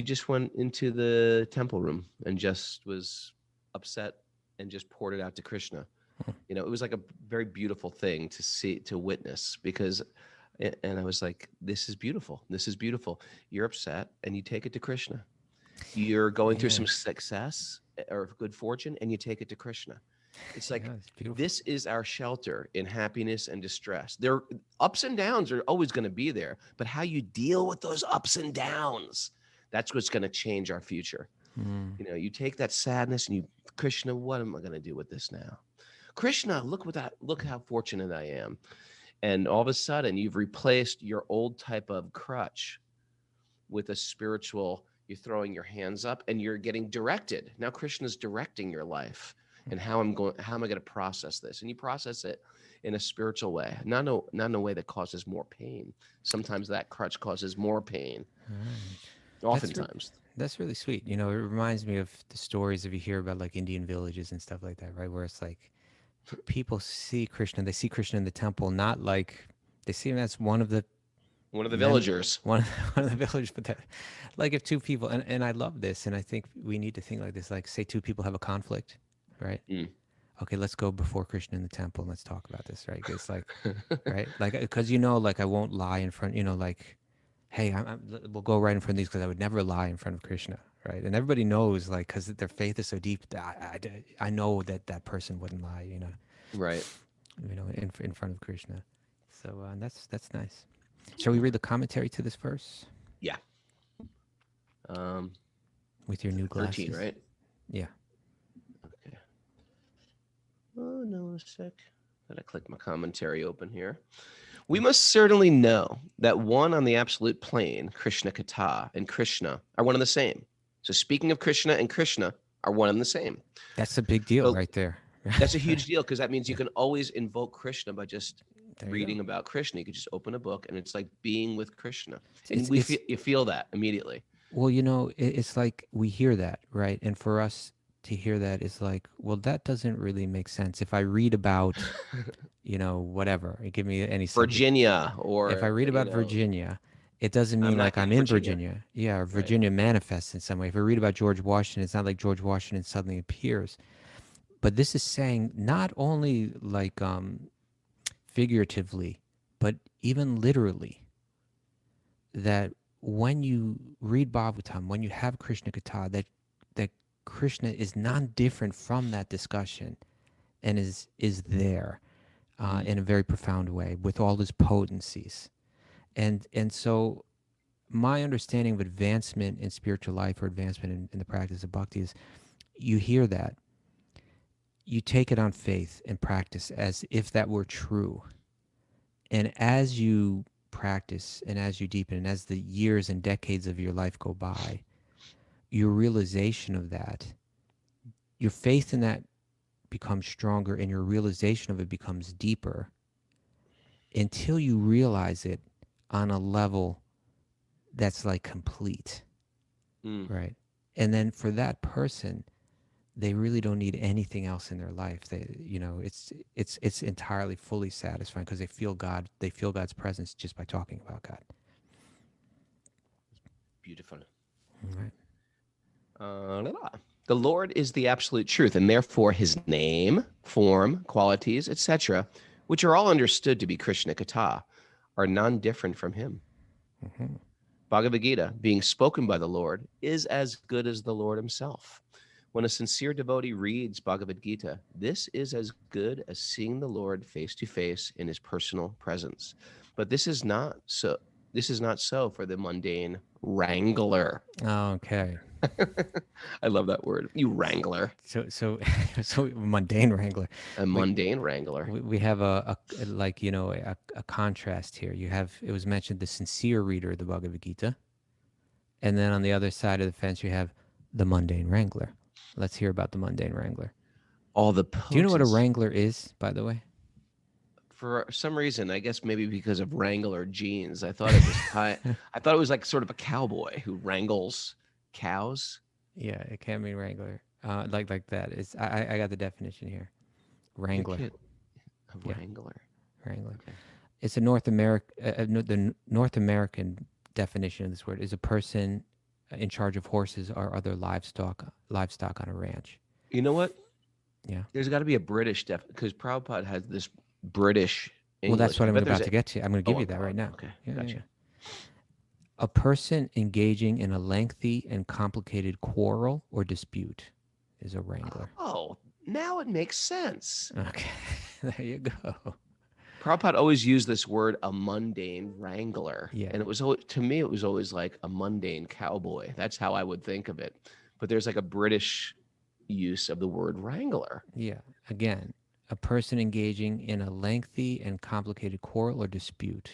just went into the temple room and just was upset and just poured it out to Krishna. It was like a very beautiful thing to see, to witness, because and I was like, this is beautiful. This is beautiful. You're upset and you take it to Krishna. You're going through Yeah, some success or good fortune and you take it to Krishna. It's like, yeah, it's beautiful. this is our shelter in happiness and distress. There ups and downs are always going to be there, but how you deal with those ups and downs, that's what's going to change our future. Mm. You take that sadness and Krishna, what am I going to do with this now? Krishna, look how fortunate I am. And all of a sudden you've replaced your old type of crutch with a spiritual, you're throwing your hands up and you're getting directed. Now Krishna's directing your life and how am I going to process this? And you process it in a spiritual way, not in a way that causes more pain. Sometimes that crutch causes more pain. Right. That's re- Oftentimes. that's really sweet. It reminds me of the stories if you hear about like Indian villages and stuff like that, right? Where it's like people see Krishna, they see Krishna in the temple, not like they see him as one of the One of the mem villagers. one of the village, but that like if two people and I love this, and I think we need to think like this, like say two people have a conflict, right? Mm. Okay, let's go before Krishna in the temple and let's talk about this, right? 'Cause it's like, right? Like, because like I won't lie in front, like, hey, we'll go right in front of these because I would never lie in front of Krishna, right? And everybody knows, like, because their faith is so deep, that I know that person wouldn't lie, Right. in front of Krishna. So that's nice. Shall we read the commentary to this verse Yeah. Um, with your new 13, glasses? right? Yeah. Okay. Oh, no, a sec. Let I click my commentary open here. We must certainly know that one on the absolute plane, Krishna-katha, and Krishna are one and the same. So speaking of Krishna and Krishna are one and the same. That's a big deal But right there. that's a huge deal because that means you can always invoke Krishna by just There you go. reading about Krishna. You could just open a book and it's like being with Krishna. It's And you feel that immediately. Well, it's like we hear that, right? And for us to hear that is like, well, that doesn't really make sense. If I read about, whatever, give me any subject. Virginia If I or, read about Virginia, It doesn't I'm mean not like I'm getting in Virginia. Virginia. Yeah, or Right. Virginia manifests in some way. If I read about George Washington, it's not like George Washington suddenly appears. But this is saying not only like figuratively, but even literally, that when you read Bhagavatam, when you have Krishna-katha, that Krishna is non-different from that discussion and is there in a very profound way with all his potencies. And so my understanding of advancement in spiritual life or advancement in the practice of bhakti is you hear that, you take it on faith and practice as if that were true. And as you practice and as you deepen and as the years and decades of your life go by, your realization of that, your faith in that becomes stronger and your realization of it becomes deeper until you realize it on a level that's like complete, Mm. right? And then for that person, they really don't need anything else in their life. They, it's entirely fully satisfying because they feel God. They feel God's presence just by talking about God. Beautiful. All right. The Lord is the absolute truth, and therefore his name, form, qualities, etc., which are all understood to be Krishna-katha, are none different from him. Mm-hmm. Bhagavad-gita, being spoken by the Lord, is as good as the Lord himself. When a sincere devotee reads Bhagavad-gita, this is as good as seeing the Lord face to face in his personal presence. But this is not so. This is not so for the mundane wrangler. Okay. I love that word. You wrangler. So so mundane wrangler. A We mundane wrangler. we have a like a contrast here. You have, it was mentioned, the sincere reader of the Bhagavad Gita, and then on the other side of the fence you have the mundane wrangler. Let's hear about the mundane wrangler. All the Do you know what a potency. wrangler is, by the way? For some reason, I guess maybe because of Wrangler jeans, I thought it was I thought it was like sort of a cowboy who wrangles cows. Yeah, it can mean wrangler. Like that. It's I got the definition here. You're Wrangler. kidding. A Yeah, wrangler. wrangler. Okay. It's a North American. The North American definition of this word is a person in charge of horses or other livestock on a ranch. You know what? Yeah. There's got to be a British because Prabhupada has this British Well, that's English. what I I'm bet there's about a. to get to. I'm going to give you that right now. Okay. Yeah, yeah, Gotcha. yeah. A person engaging in a lengthy and complicated quarrel or dispute is a wrangler. Oh, now it makes sense. Okay, there you go. Prabhupada always used this word, a mundane wrangler. Yeah. And it was always, to me, it was always like a mundane cowboy. That's how I would think of it. But there's like a British use of the word wrangler. Yeah. Again, a person engaging in a lengthy and complicated quarrel or dispute.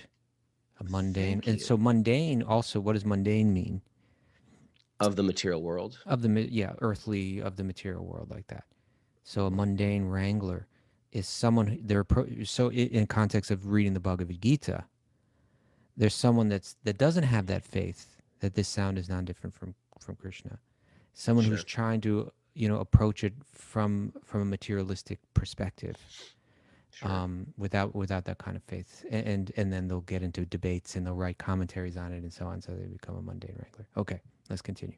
A mundane. Thank And you. so mundane also, what does mundane mean? Of the material world. Of the earthly, of the material world, like that. So a mundane wrangler is someone so in context of reading the Bhagavad Gita, there's someone that doesn't have that faith that this sound is not different from Krishna. Someone Sure. who's trying to approach it from a materialistic perspective, Sure. without that kind of faith, and then they'll get into debates and they'll write commentaries on it and so on, so they become a mundane wrangler. Okay, let's continue.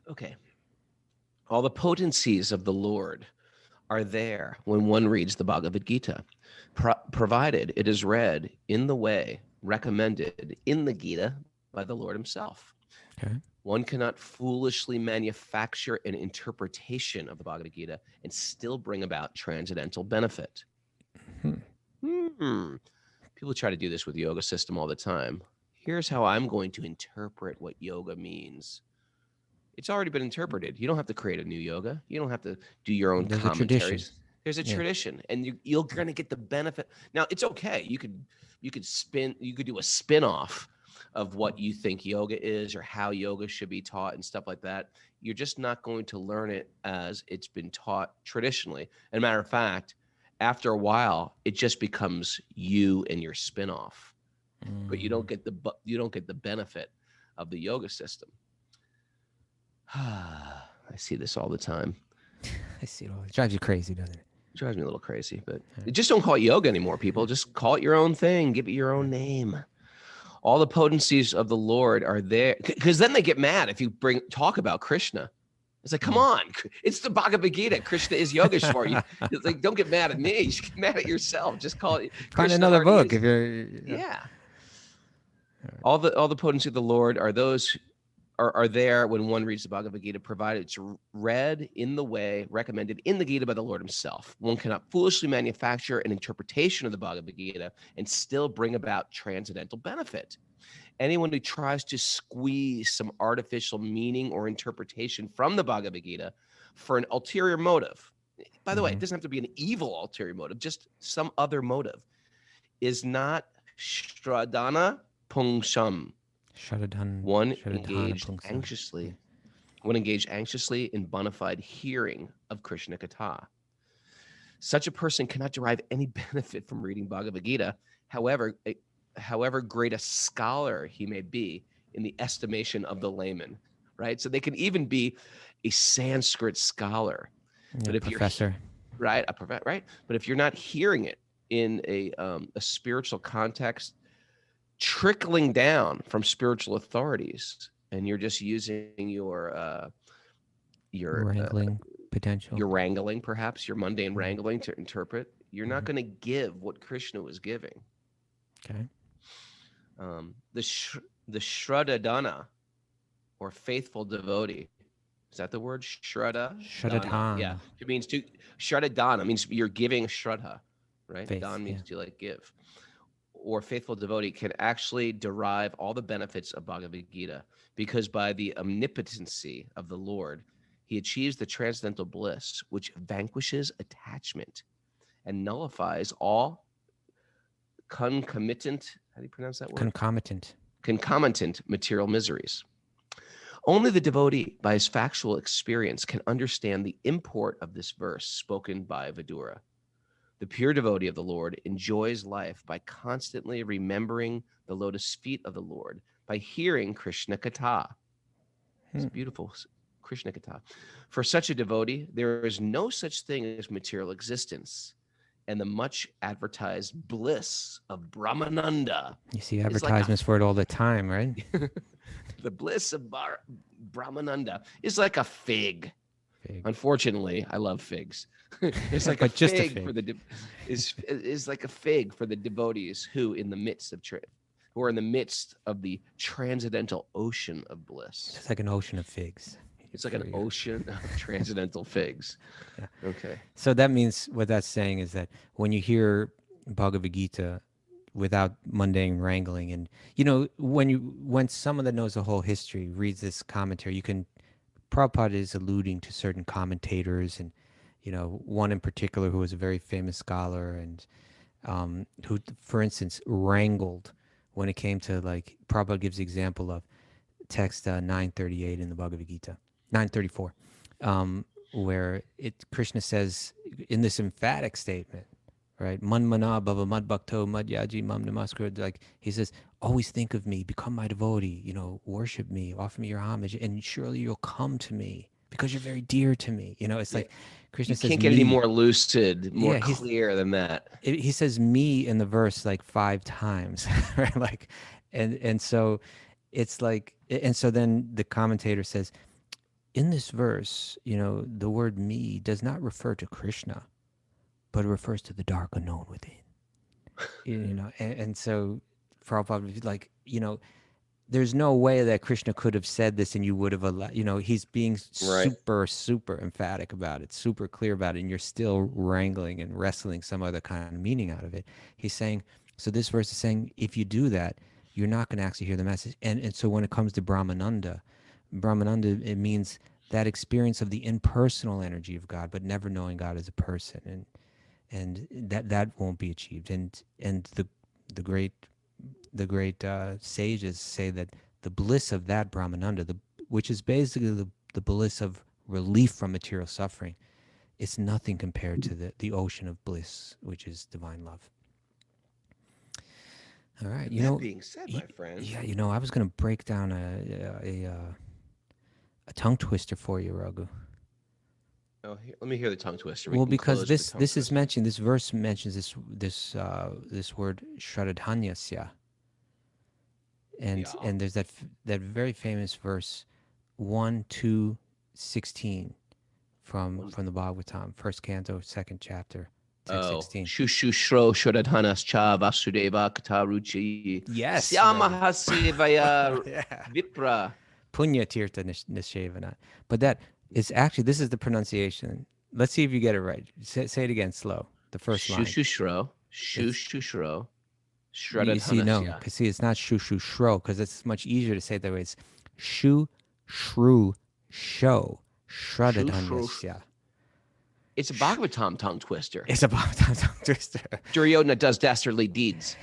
Okay. All the potencies of the Lord are there when one reads the Bhagavad Gita, provided it is read in the way recommended in the Gita by the Lord himself. Okay. One cannot foolishly manufacture an interpretation of the Bhagavad Gita and still bring about transcendental benefit. People try to do this with yoga system all the time. Here's how I'm going to interpret what yoga means. It's already been interpreted. You don't have to create a new yoga. You don't have to do your own There's a tradition. commentaries. There's a Yeah. tradition, and you're going to get the benefit. Now, it's okay. You could do a spin-off of what you think yoga is or how yoga should be taught and stuff like that. You're just not going to learn it as it's been taught traditionally. And a matter of fact, after a while, it just becomes you and your spin-off. But you don't get the benefit of the yoga system. I see this all the time. I see it all. It drives you crazy, doesn't it? It drives me a little crazy, but just don't call it yoga anymore, people. Just call it your own thing. Give it your own name. All the potencies of the Lord are there, because then they get mad if you talk about Krishna. It's like, come on, it's the Bhagavad Gita. Krishna is Yogeshwar. It's like, don't get mad at me. You should get mad at yourself. Just call it Find Krishna. another Already book is. if you're. Yeah. All the potency of the Lord are those are there when one reads the Bhagavad Gita, provided it's read in the way recommended in the Gita by the Lord himself. One cannot foolishly manufacture an interpretation of the Bhagavad Gita and still bring about transcendental benefit. Anyone who tries to squeeze some artificial meaning or interpretation from the Bhagavad Gita for an ulterior motive, by the way, it doesn't have to be an evil ulterior motive, just some other motive, is not Shradana Pungsham. One engaged anxiously in bona fide hearing of Krishna-katha. Such a person cannot derive any benefit from reading Bhagavad Gita, however great a scholar he may be in the estimation of the layman, right? So they can even be a Sanskrit scholar, but if professor, right, but if you're not hearing it in a spiritual context, trickling down from spiritual authorities, and you're just using your wrangling potential, your wrangling, perhaps your mundane wrangling to interpret, you're not going to give what Krishna was giving. Okay. The Shradadana, or faithful devotee, is that the word? Shradadana. Yeah, it means to Shradadana means you're giving Shraddha, right? Faith, Dan means to like give. Or faithful devotee can actually derive all the benefits of Bhagavad Gita, because by the omnipotency of the Lord, he achieves the transcendental bliss, which vanquishes attachment and nullifies all concomitant, how do you pronounce that word? Concomitant material miseries. Only the devotee, by his factual experience, can understand the import of this verse spoken by Vidura. The pure devotee of the Lord enjoys life by constantly remembering the lotus feet of the Lord, by hearing Krishna-katha. It's beautiful, Krishna-katha. For such a devotee, there is no such thing as material existence, and the much advertised bliss of Brahmananda. You see advertisements for it all the time, right? The bliss of Brahmananda is like a fig. Unfortunately, I love figs. It's like a fig for the is like a fig for the devotees who, in the midst of who are in the midst of the transcendental ocean of bliss. It's like an ocean of figs. It's like an ocean of transcendental figs. Yeah. Okay. So that means what that's saying is that when you hear Bhagavad Gita without mundane wrangling, and when someone that knows the whole history reads this commentary, you can. Prabhupada is alluding to certain commentators, and one in particular who was a very famous scholar, and who, for instance, wrangled when it came to, like, Prabhupada gives the example of text 938 in the Bhagavad Gita, 934, where Krishna says in this emphatic statement, right? Manmana bhava madbhakto madhyaji mam namaskar. Like, he says, always think of me, become my devotee, worship me, offer me your homage, and surely you'll come to me because you're very dear to me. It's like Krishna says, can't get any more lucid, more clear than that. He says me in the verse like 5 times, right? Like, and so it's like, and so then the commentator says, in this verse, the word me does not refer to Krishna, but it refers to the dark unknown within. And so Prabhupada was like, there's no way that Krishna could have said this and you would have allowed, he's being super, super emphatic about it, super clear about it, and you're still wrangling and wrestling some other kind of meaning out of it. He's saying, so this verse is saying, if you do that, you're not going to actually hear the message. And so when it comes to Brahmananda, it means that experience of the impersonal energy of God, but never knowing God as a person. And that won't be achieved. And the great sages say that the bliss of that Brahmananda, which is basically the bliss of relief from material suffering, it's nothing compared to the ocean of bliss, which is divine love. All right, that being said, my friend. Yeah, I was going to break down a tongue twister for you, Raghu. Oh, let me hear the tongue twister. Well, because this is mentioned. This verse mentions this word shradadhanyasya. and there's that very famous verse 1, 2, 16 from the Bhagavatam, first canto, second chapter, text 16. Shushushro Shodadhanas Cha Vasudeva Kataruchi Yes, Syamahasivaya Yeah. Vipra. Punya Tirtha Nishevana. But that is actually, this is the pronunciation. Let's see if you get it right. Say it again slow. The first line. Shushushro You see, no, Shradadhanasya. because it's not shu shu shro, because it's much easier to say that way. It's shu shru sho shradadhanyasya. It's a Bhagavatam tongue twister. It's a tongue twister. Duryodhana does dastardly deeds.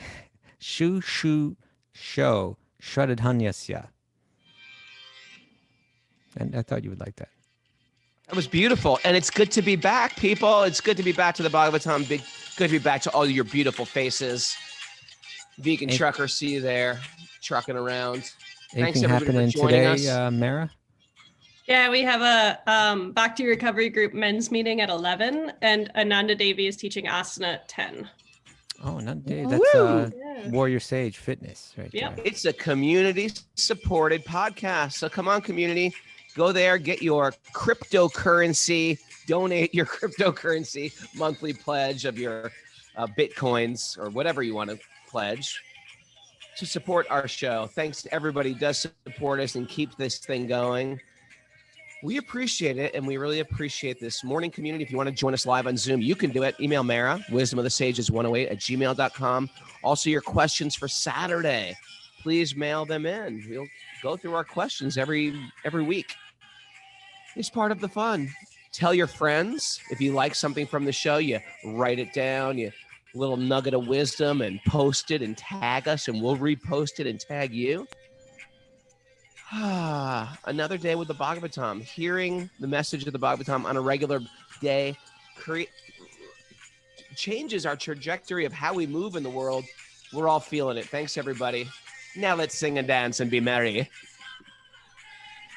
Shu shu sho shradadhanyasya. And I thought you would like that. That was beautiful. And it's good to be back, people. It's good to be back to the Bhagavatam. Good to be back to all your beautiful faces. Vegan trucker, see you there, trucking around. Anything Thanks, everybody, happening for joining today, us. Mara? Yeah, we have a Bhakti Recovery Group men's meeting at 11, and Ananda Devi is teaching asana at 10. Oh, not day. That's Yeah. Warrior Sage Fitness right Yep. there. It's a community-supported podcast. So come on, community. Go there, get your cryptocurrency, donate your cryptocurrency monthly pledge of your Bitcoins or whatever you want to pledge to support our show. Thanks to everybody who does support us and keep this thing going. We appreciate it, and we really appreciate this morning community. If you want to join us live on Zoom, you can do it. Email Mara, wisdomofthesages108@gmail.com. Also, your questions for Saturday, please mail them in. We'll go through our questions every week. It's part of the fun. Tell your friends. If you like something from the show, you write it down, you little nugget of wisdom, and post it and tag us, and we'll repost it and tag you. Another day with the Bhagavatam. Hearing the message of the Bhagavatam on a regular day changes our trajectory of how we move in the world. We're all feeling it. Thanks, everybody. Now let's sing and dance and be merry.